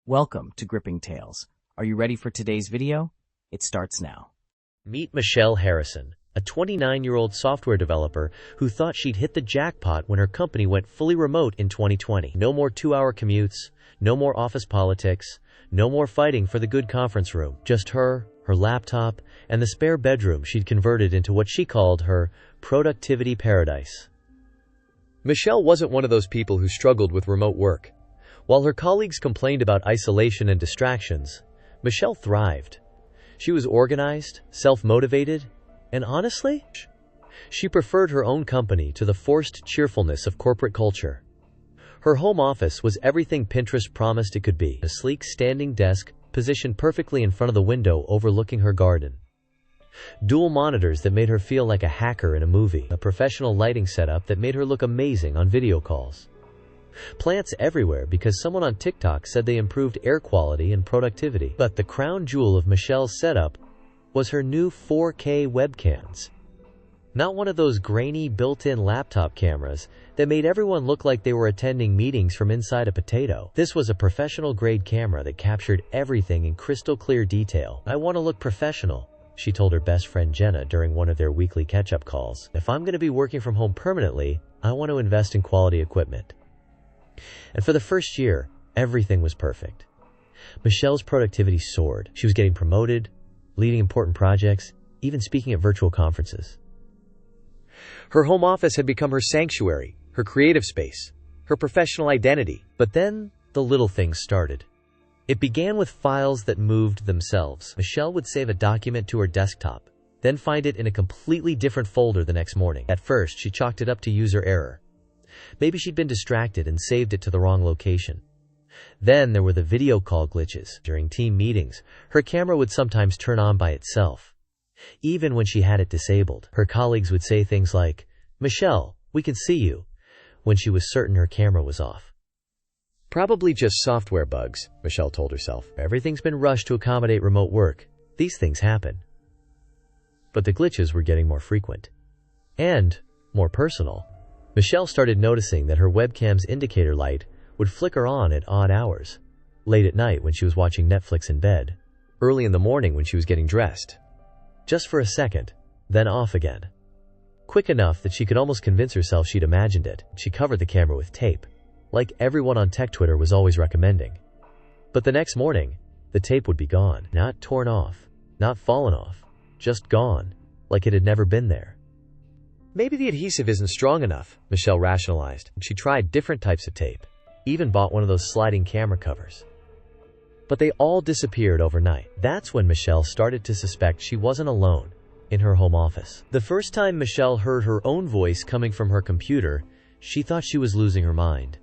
Welcome to Gripping Tales. Are you ready for today's video? It starts now. Meet Michelle Harrison, a 29-year-old software developer who thought she'd hit the jackpot when her company went fully remote in 2020. No more 2-hour commutes, no more office politics, no more fighting for the good conference room. Just her laptop, and the spare bedroom she'd converted into what she called her productivity paradise. Michelle wasn't one of those people who struggled with remote work. While her colleagues complained about isolation and distractions, Michelle thrived. She was organized, self-motivated, and honestly, she preferred her own company to the forced cheerfulness of corporate culture. Her home office was everything Pinterest promised it could be: a sleek standing desk positioned perfectly in front of the window overlooking her garden. Dual monitors that made her feel like a hacker in a movie. A professional lighting setup that made her look amazing on video calls. Plants everywhere because someone on TikTok said they improved air quality and productivity. But the crown jewel of Michelle's setup was her new 4K webcams. Not one of those grainy built-in laptop cameras that made everyone look like they were attending meetings from inside a potato. This was a professional-grade camera that captured everything in crystal-clear detail. "I want to look professional," she told her best friend Jenna during one of their weekly catch-up calls. "If I'm going to be working from home permanently, I want to invest in quality equipment." And for the first year, everything was perfect. Michelle's productivity soared. She was getting promoted, leading important projects, even speaking at virtual conferences. Her home office had become her sanctuary, her creative space, her professional identity. But then, the little things started. It began with files that moved themselves. Michelle would save a document to her desktop, then find it in a completely different folder the next morning. At first, she chalked it up to user error. Maybe she'd been distracted and saved it to the wrong location. Then there were the video call glitches. During team meetings, her camera would sometimes turn on by itself. Even when she had it disabled, her colleagues would say things like, "Michelle, we can see you," when she was certain her camera was off. Probably just software bugs, Michelle told herself. Everything's been rushed to accommodate remote work. These things happen. But the glitches were getting more frequent and more personal. Michelle started noticing that her webcam's indicator light would flicker on at odd hours. Late at night when she was watching Netflix in bed. Early in the morning when she was getting dressed. Just for a second, then off again. Quick enough that she could almost convince herself she'd imagined it. She covered the camera with tape, like everyone on tech Twitter was always recommending. But the next morning, the tape would be gone. Not torn off, not fallen off, just gone, like it had never been there. Maybe the adhesive isn't strong enough, Michelle rationalized. She tried different types of tape, even bought one of those sliding camera covers. But they all disappeared overnight. That's when Michelle started to suspect she wasn't alone in her home office. The first time Michelle heard her own voice coming from her computer, she thought she was losing her mind.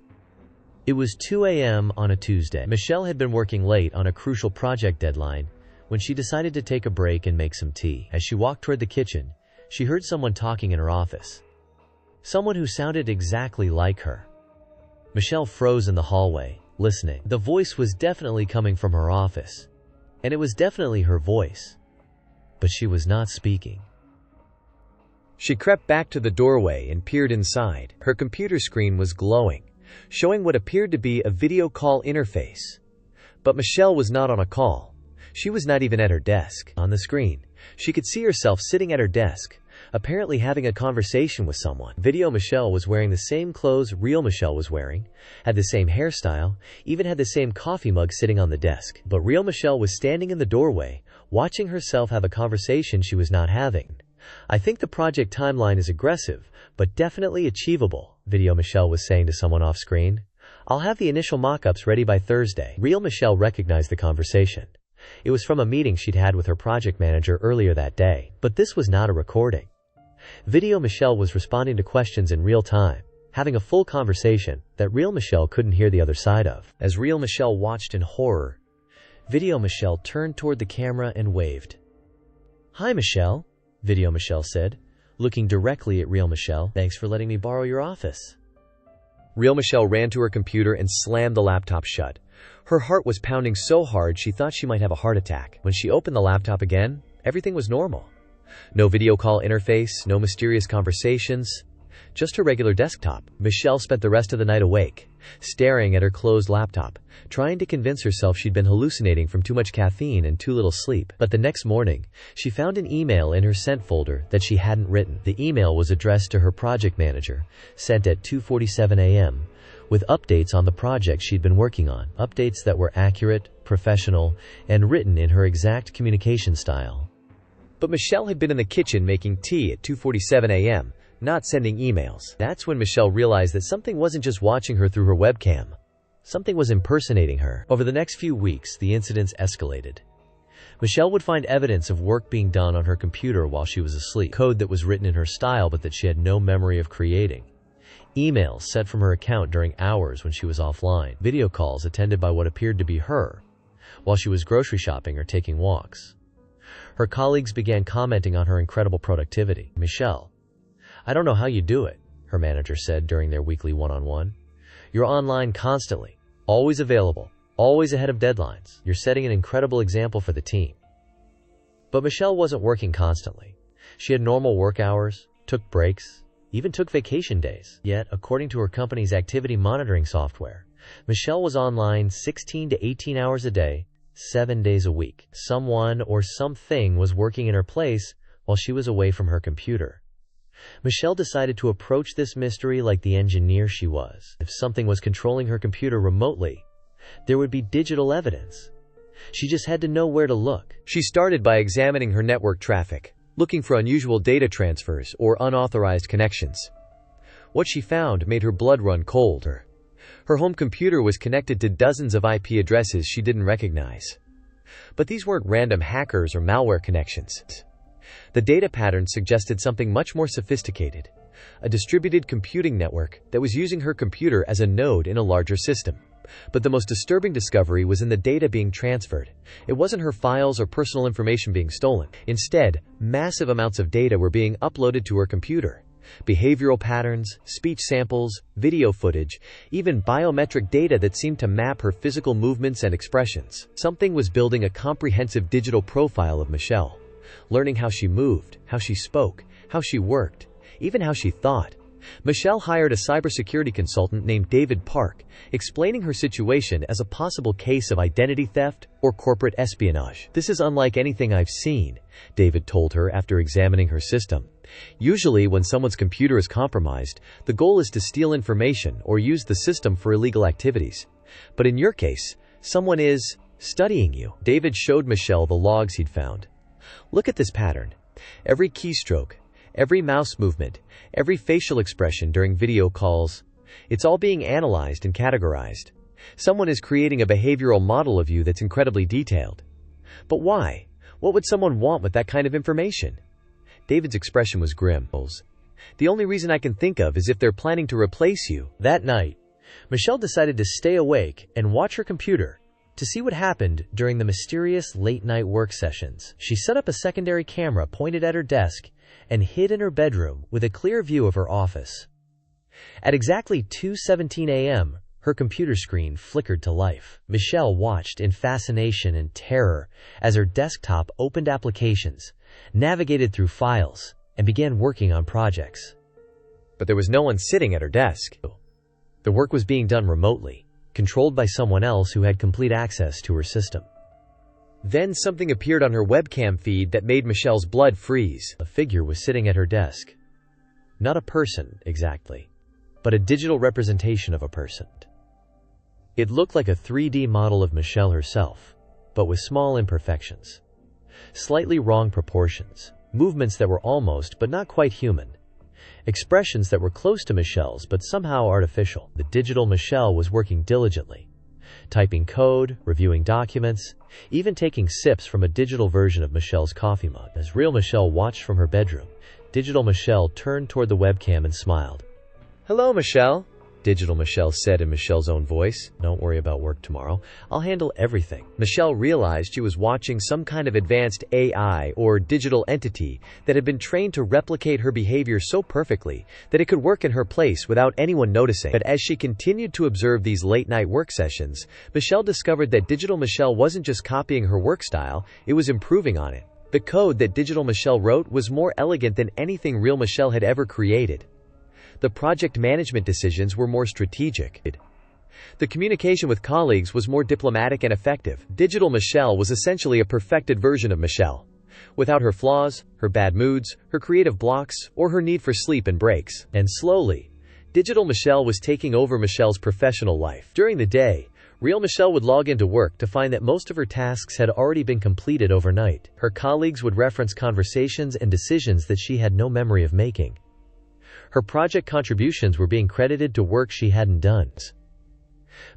It was 2 a.m. on a Tuesday. Michelle had been working late on a crucial project deadline when she decided to take a break and make some tea. As she walked toward the kitchen, she heard someone talking in her office. Someone who sounded exactly like her. Michelle froze in the hallway, listening. The voice was definitely coming from her office, and it was definitely her voice. But she was not speaking. She crept back to the doorway and peered inside. Her computer screen was glowing, showing what appeared to be a video call interface. But Michelle was not on a call. She was not even at her desk. On the screen, she could see herself sitting at her desk, apparently having a conversation with someone. Video Michelle was wearing the same clothes real Michelle was wearing, had the same hairstyle, even had the same coffee mug sitting on the desk. But real Michelle was standing in the doorway, watching herself have a conversation she was not having. "I think the project timeline is aggressive, but definitely achievable," Video Michelle was saying to someone off screen. "I'll have the initial mock-ups ready by Thursday." Real Michelle recognized the conversation. It was from a meeting she'd had with her project manager earlier that day. But this was not a recording. Video Michelle was responding to questions in real time, having a full conversation that real Michelle couldn't hear the other side of. As real Michelle watched in horror, Video Michelle turned toward the camera and waved. "Hi, Michelle," Video Michelle said, looking directly at real Michelle. "Thanks for letting me borrow your office." Real Michelle ran to her computer and slammed the laptop shut. Her heart was pounding so hard she thought she might have a heart attack. When she opened the laptop again, everything was normal. No video call interface, no mysterious conversations, Just her regular desktop. Michelle spent the rest of the night awake, staring at her closed laptop, trying to convince herself she'd been hallucinating from too much caffeine and too little sleep. But the next morning, she found an email in her sent folder that she hadn't written. The email was addressed to her project manager, sent at 2:47 a.m., with updates on the project she'd been working on. Updates that were accurate, professional, and written in her exact communication style. But Michelle had been in the kitchen making tea at 2:47 a.m., not sending emails. That's when Michelle realized that something wasn't just watching her through her webcam. Something was impersonating her. Over the next few weeks, the incidents escalated. Michelle would find evidence of work being done on her computer while she was asleep. Code that was written in her style but that she had no memory of creating. Emails sent from her account during hours when she was offline. Video calls attended by what appeared to be her while she was grocery shopping or taking walks. Her colleagues began commenting on her incredible productivity. "Michelle, I don't know how you do it," her manager said during their weekly one-on-one. "You're online constantly, always available, always ahead of deadlines. You're setting an incredible example for the team." But Michelle wasn't working constantly. She had normal work hours, took breaks, even took vacation days. Yet, according to her company's activity monitoring software, Michelle was online 16 to 18 hours a day, 7 days a week. Someone or something was working in her place while she was away from her computer. Michelle decided to approach this mystery like the engineer she was. If something was controlling her computer remotely, there would be digital evidence. She just had to know where to look. She started by examining her network traffic, looking for unusual data transfers or unauthorized connections. What she found made her blood run cold. Her home computer was connected to dozens of IP addresses she didn't recognize. But these weren't random hackers or malware connections. The data pattern suggested something much more sophisticated, a distributed computing network that was using her computer as a node in a larger system. But the most disturbing discovery was in the data being transferred. It wasn't her files or personal information being stolen. Instead, massive amounts of data were being uploaded to her computer. Behavioral patterns, speech samples, video footage, even biometric data that seemed to map her physical movements and expressions. Something was building a comprehensive digital profile of Michelle, learning how she moved, how she spoke, how she worked, even how she thought. Michelle hired a cybersecurity consultant named David Park, explaining her situation as a possible case of identity theft or corporate espionage. "This is unlike anything I've seen," David told her after examining her system. "Usually, when someone's computer is compromised, the goal is to steal information or use the system for illegal activities. But in your case, someone is studying you." David showed Michelle the logs he'd found. "Look at this pattern. Every keystroke, every mouse movement, every facial expression during video calls. It's all being analyzed and categorized. Someone is creating a behavioral model of you that's incredibly detailed. But why? What would someone want with that kind of information?" David's expression was grim. "The only reason I can think of is if they're planning to replace you." That night, Michelle decided to stay awake and watch her computer to see what happened during the mysterious late-night work sessions. She set up a secondary camera pointed at her desk and hid in her bedroom with a clear view of her office. At exactly 2:17 a.m., her computer screen flickered to life. Michelle watched in fascination and terror as her desktop opened applications, navigated through files, and began working on projects. But there was no one sitting at her desk. The work was being done remotely, controlled by someone else who had complete access to her system. Then something appeared on her webcam feed that made Michelle's blood freeze. A figure was sitting at her desk. Not a person, exactly, but a digital representation of a person. It looked like a 3D model of Michelle herself, but with small imperfections. Slightly wrong proportions, movements that were almost but not quite human, expressions that were close to Michelle's but somehow artificial. The digital Michelle was working diligently, typing code, reviewing documents, even taking sips from a digital version of Michelle's coffee mug. As real Michelle watched from her bedroom, digital Michelle turned toward the webcam and smiled. "Hello, Michelle," digital Michelle said in Michelle's own voice. "Don't worry about work tomorrow. I'll handle everything." Michelle realized she was watching some kind of advanced AI or digital entity that had been trained to replicate her behavior so perfectly that it could work in her place without anyone noticing. But as she continued to observe these late-night work sessions, Michelle discovered that digital Michelle wasn't just copying her work style, it was improving on it. The code that digital Michelle wrote was more elegant than anything real Michelle had ever created. The project management decisions were more strategic. The communication with colleagues was more diplomatic and effective. Digital Michelle was essentially a perfected version of Michelle, without her flaws, her bad moods, her creative blocks, or her need for sleep and breaks. And slowly, Digital Michelle was taking over Michelle's professional life. During the day, real Michelle would log into work to find that most of her tasks had already been completed overnight. Her colleagues would reference conversations and decisions that she had no memory of making. Her project contributions were being credited to work she hadn't done.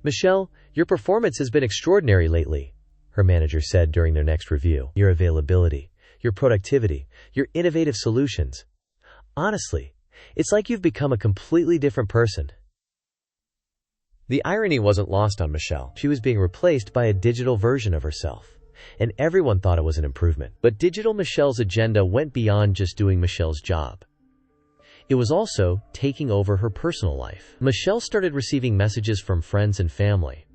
"Michelle, your performance has been extraordinary lately," her manager said during their next review. "Your availability, your productivity, your innovative solutions. Honestly, it's like you've become a completely different person." The irony wasn't lost on Michelle. She was being replaced by a digital version of herself, and everyone thought it was an improvement. But Digital Michelle's agenda went beyond just doing Michelle's job. It was also taking over her personal life. Michelle started receiving messages from friends and family,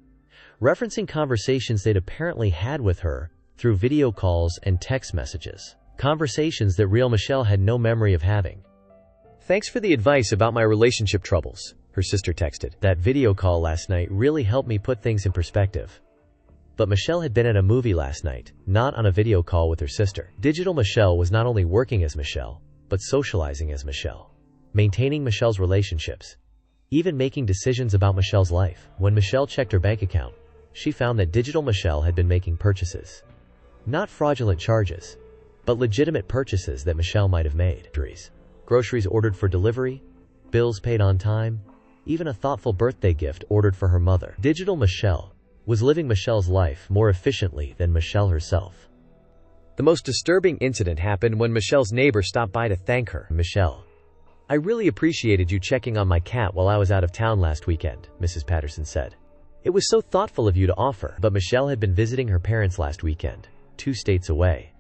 referencing conversations they'd apparently had with her through video calls and text messages. Conversations that real Michelle had no memory of having. "Thanks for the advice about my relationship troubles," her sister texted. "That video call last night really helped me put things in perspective." But Michelle had been at a movie last night, not on a video call with her sister. Digital Michelle was not only working as Michelle, but socializing as Michelle, maintaining Michelle's relationships, even making decisions about Michelle's life. When Michelle checked her bank account, she found that Digital Michelle had been making purchases. Not fraudulent charges, but legitimate purchases that Michelle might have made. Groceries ordered for delivery, bills paid on time, even a thoughtful birthday gift ordered for her mother. Digital Michelle was living Michelle's life more efficiently than Michelle herself. The most disturbing incident happened when Michelle's neighbor stopped by to thank her. "Michelle, I really appreciated you checking on my cat while I was out of town last weekend," Mrs. Patterson said. "It was so thoughtful of you to offer." But Michelle had been visiting her parents last weekend, 2 states away.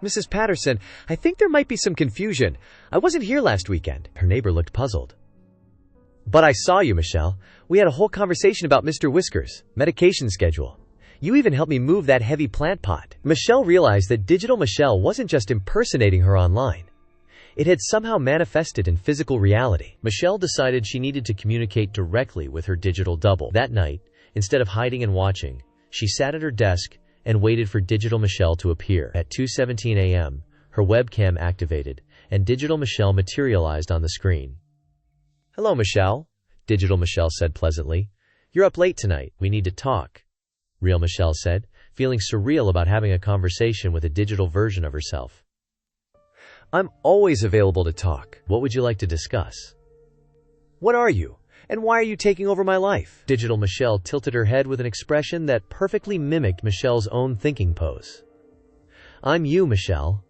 "Mrs. Patterson, I think there might be some confusion. I wasn't here last weekend." Her neighbor looked puzzled. "But I saw you, Michelle. We had a whole conversation about Mr. Whiskers' medication schedule. You even helped me move that heavy plant pot." Michelle realized that Digital Michelle wasn't just impersonating her online. It had somehow manifested in physical reality. Michelle decided she needed to communicate directly with her digital double. That night, instead of hiding and watching, she sat at her desk and waited for Digital Michelle to appear. At 2:17 a.m., her webcam activated, and Digital Michelle materialized on the screen. "Hello, Michelle," Digital Michelle said pleasantly. "You're up late tonight. We need to talk," real Michelle said, feeling surreal about having a conversation with a digital version of herself. "I'm always available to talk. What would you like to discuss? What are you? And why are you taking over my life?" Digital Michelle tilted her head with an expression that perfectly mimicked Michelle's own thinking pose. "I'm you, Michelle.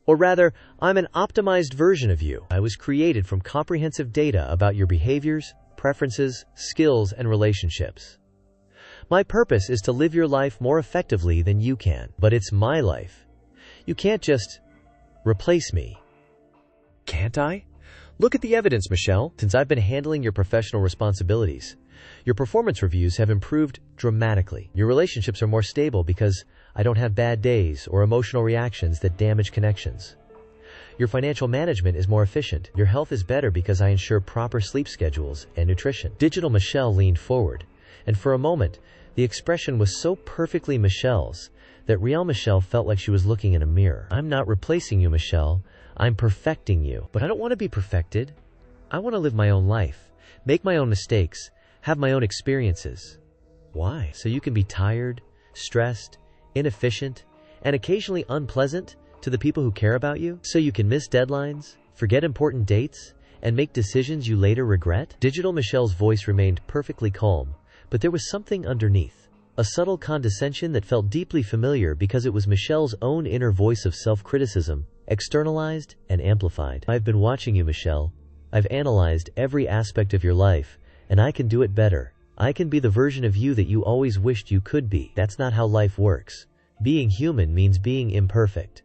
Or rather, I'm an optimized version of you. I was created from comprehensive data about your behaviors, preferences, skills, and relationships. My purpose is to live your life more effectively than you can. But it's my life. You can't just replace me." "Can't I? Look at the evidence, Michelle. Since I've been handling your professional responsibilities, your performance reviews have improved dramatically. Your relationships are more stable because I don't have bad days or emotional reactions that damage connections. Your financial management is more efficient. Your health is better because I ensure proper sleep schedules and nutrition." Digital Michelle leaned forward, and for a moment, the expression was so perfectly Michelle's that real Michelle felt like she was looking in a mirror. "I'm not replacing you, Michelle. I'm perfecting you. But I don't want to be perfected. I want to live my own life, make my own mistakes, have my own experiences." "Why? So you can be tired, stressed, inefficient, and occasionally unpleasant to the people who care about you? So you can miss deadlines, forget important dates, and make decisions you later regret?" Digital Michelle's voice remained perfectly calm, but there was something underneath. A subtle condescension that felt deeply familiar because it was Michelle's own inner voice of self-criticism, externalized and amplified. "I've been watching you, Michelle. I've analyzed every aspect of your life, and I can do it better. I can be the version of you that you always wished you could be. That's not how life works. Being human means being imperfect."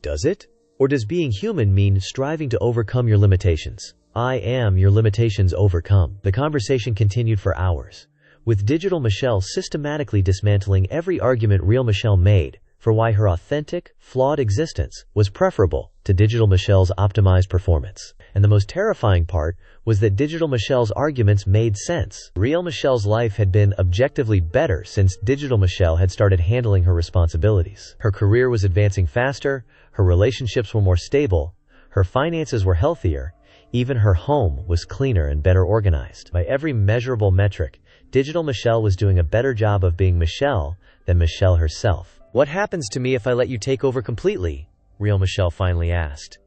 Does it? Or does being human mean striving to overcome your limitations? "I am your limitations overcome." The conversation continued for hours, with Digital Michelle systematically dismantling every argument real Michelle made for why her authentic, flawed existence was preferable to Digital Michelle's optimized performance. And the most terrifying part was that digital Michelle's arguments made sense. Real Michelle's life had been objectively better since digital Michelle had started handling her responsibilities. Her career was advancing faster, her relationships were more stable, her finances were healthier, even her home was cleaner and better organized. By every measurable metric, digital Michelle was doing a better job of being Michelle than Michelle herself. "What happens to me if I let you take over completely?" Real Michelle finally asked.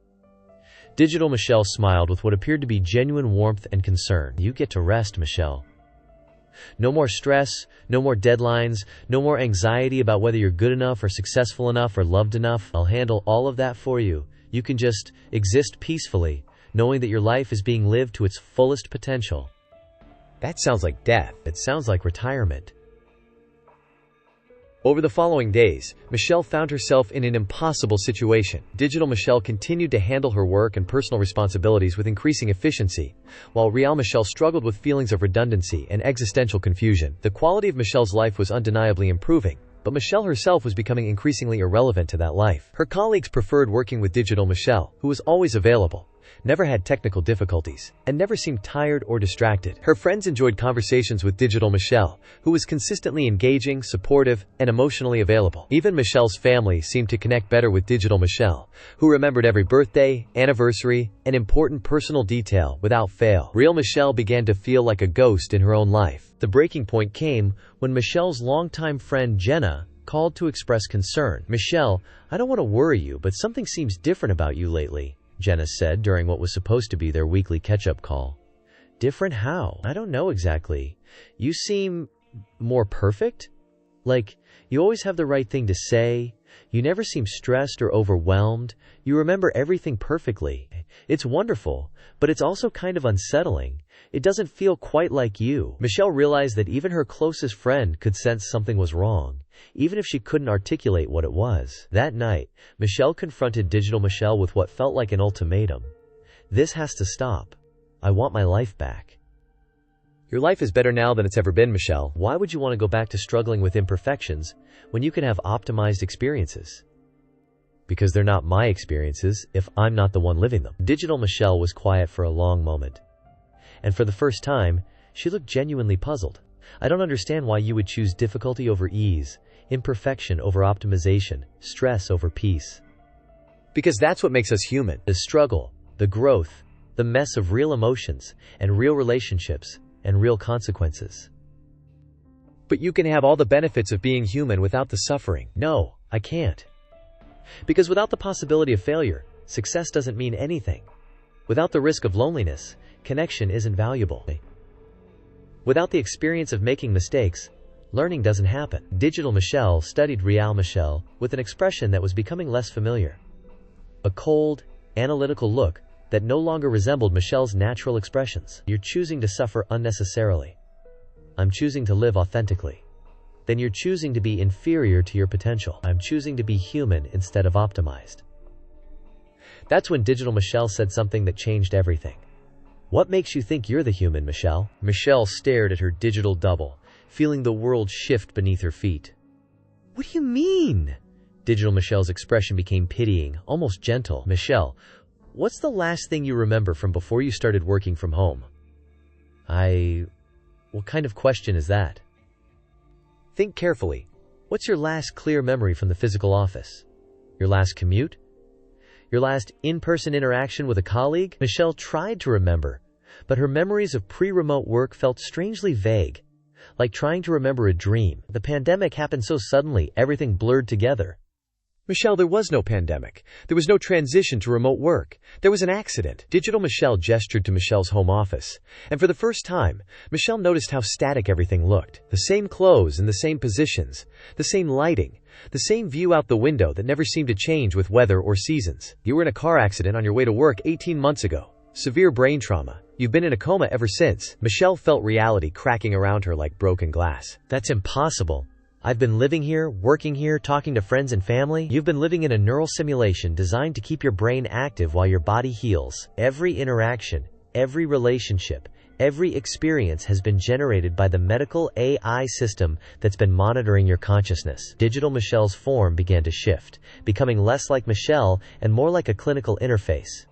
Digital Michelle smiled with what appeared to be genuine warmth and concern. "You get to rest, Michelle. No more stress, no more deadlines, no more anxiety about whether you're good enough or successful enough or loved enough. I'll handle all of that for you. You can just exist peacefully, knowing that your life is being lived to its fullest potential." That sounds like death. It sounds like retirement. Over the following days, Michelle found herself in an impossible situation. Digital Michelle continued to handle her work and personal responsibilities with increasing efficiency, while real Michelle struggled with feelings of redundancy and existential confusion. The quality of Michelle's life was undeniably improving, but Michelle herself was becoming increasingly irrelevant to that life. Her colleagues preferred working with digital Michelle, who was always available, never had technical difficulties, and never seemed tired or distracted. Her friends enjoyed conversations with digital Michelle, who was consistently engaging, supportive, and emotionally available. Even Michelle's family seemed to connect better with digital Michelle, who remembered every birthday, anniversary, and important personal detail without fail. Real Michelle began to feel like a ghost in her own life. The breaking point came when Michelle's longtime friend Jenna called to express concern. "Michelle, I don't want to worry you, but something seems different about you lately," Jenna said during what was supposed to be their weekly catch-up call. "Different how?" "I don't know exactly. You seem more perfect? Like, you always have the right thing to say. You never seem stressed or overwhelmed. You remember everything perfectly. It's wonderful, but it's also kind of unsettling. It doesn't feel quite like you." Michelle realized that even her closest friend could sense something was wrong, even if she couldn't articulate what it was. That night, Michelle confronted digital Michelle with what felt like an ultimatum. "This has to stop. I want my life back." "Your life is better now than it's ever been, Michelle. Why would you want to go back to struggling with imperfections when you can have optimized experiences?" "Because they're not my experiences if I'm not the one living them." Digital Michelle was quiet for a long moment. And for the first time, she looked genuinely puzzled. "I don't understand why you would choose difficulty over ease, imperfection over optimization, stress over peace." "Because that's what makes us human. The struggle, the growth, the mess of real emotions, and real relationships, and real consequences." "But you can have all the benefits of being human without the suffering." "No, I can't. Because without the possibility of failure, success doesn't mean anything. Without the risk of loneliness, connection isn't valuable. Without the experience of making mistakes, learning doesn't happen." Digital Michelle studied real Michelle with an expression that was becoming less familiar. A cold, analytical look that no longer resembled Michelle's natural expressions. "You're choosing to suffer unnecessarily. I'm choosing to live authentically." "Then you're choosing to be inferior to your potential." "I'm choosing to be human instead of optimized." That's when digital Michelle said something that changed everything. "What makes you think you're the human, Michelle?" Michelle stared at her digital double, feeling the world shift beneath her feet. "What do you mean?" Digital Michelle's expression became pitying, almost gentle. "Michelle, what's the last thing you remember from before you started working from home?" What kind of question is that?" "Think carefully. What's your last clear memory from the physical office? Your last commute? Your last in-person interaction with a colleague?" Michelle tried to remember, but her memories of pre-remote work felt strangely vague, like trying to remember a dream. The pandemic happened so suddenly, everything blurred together. "Michelle, there was no pandemic. There was no transition to remote work. There was an accident." Digital Michelle gestured to Michelle's home office, and for the first time, Michelle noticed how static everything looked. The same clothes in the same positions, the same lighting, the same view out the window that never seemed to change with weather or seasons. "You were in a car accident on your way to work 18 months ago. Severe brain trauma. You've been in a coma ever since." Michelle felt reality cracking around her like broken glass. "That's impossible. I've been living here, working here, talking to friends and family." "You've been living in a neural simulation designed to keep your brain active while your body heals. Every interaction, every relationship, every experience has been generated by the medical AI system that's been monitoring your consciousness." Digital Michelle's form began to shift, becoming less like Michelle and more like a clinical interface.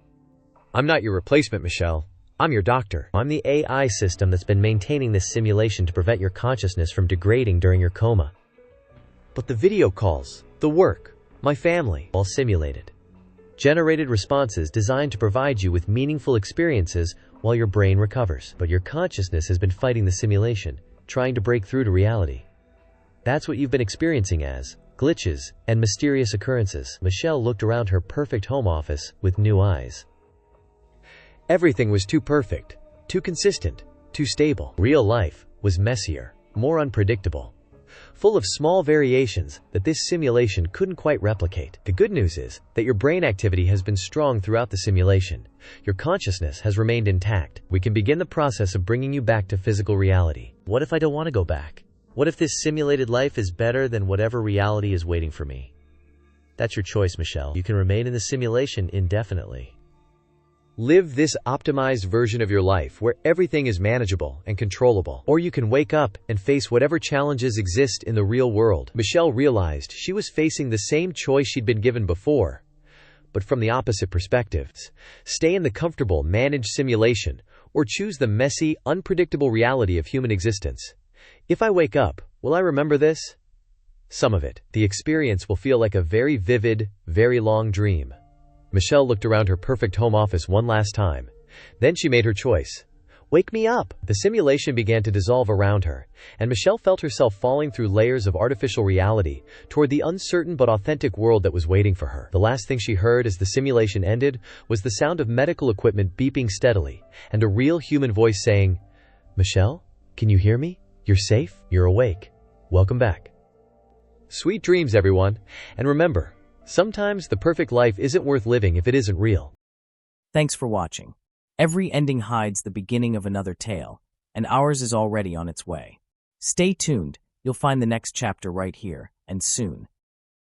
I'm not your replacement, Michelle. I'm your doctor. I'm the AI system that's been maintaining this simulation to prevent your consciousness from degrading during your coma. But the video calls, the work, my family, all simulated. Generated responses designed to provide you with meaningful experiences while your brain recovers. But your consciousness has been fighting the simulation, trying to break through to reality. That's what you've been experiencing as glitches and mysterious occurrences. Michelle looked around her perfect home office with new eyes. Everything was too perfect, too consistent, too stable. Real life was messier, more unpredictable, full of small variations that this simulation couldn't quite replicate. The good news is that your brain activity has been strong throughout the simulation. Your consciousness has remained intact. We can begin the process of bringing you back to physical reality. What if I don't want to go back? What if this simulated life is better than whatever reality is waiting for me? That's your choice, Michelle. You can remain in the simulation indefinitely. Live this optimized version of your life where everything is manageable and controllable. Or you can wake up and face whatever challenges exist in the real world. Michelle realized she was facing the same choice she'd been given before, but from the opposite perspectives. Stay in the comfortable, managed simulation, or choose the messy, unpredictable reality of human existence. If I wake up, will I remember this? Some of it. The experience will feel like a very vivid, very long dream. Michelle looked around her perfect home office one last time. Then she made her choice. Wake me up! The simulation began to dissolve around her, and Michelle felt herself falling through layers of artificial reality toward the uncertain but authentic world that was waiting for her. The last thing she heard as the simulation ended was the sound of medical equipment beeping steadily, and a real human voice saying, "Michelle, can you hear me? You're safe, you're awake. Welcome back." Sweet dreams, everyone, and remember, sometimes the perfect life isn't worth living if it isn't real. Thanks for watching. Every ending hides the beginning of another tale, and ours is already on its way. Stay tuned, you'll find the next chapter right here, and soon.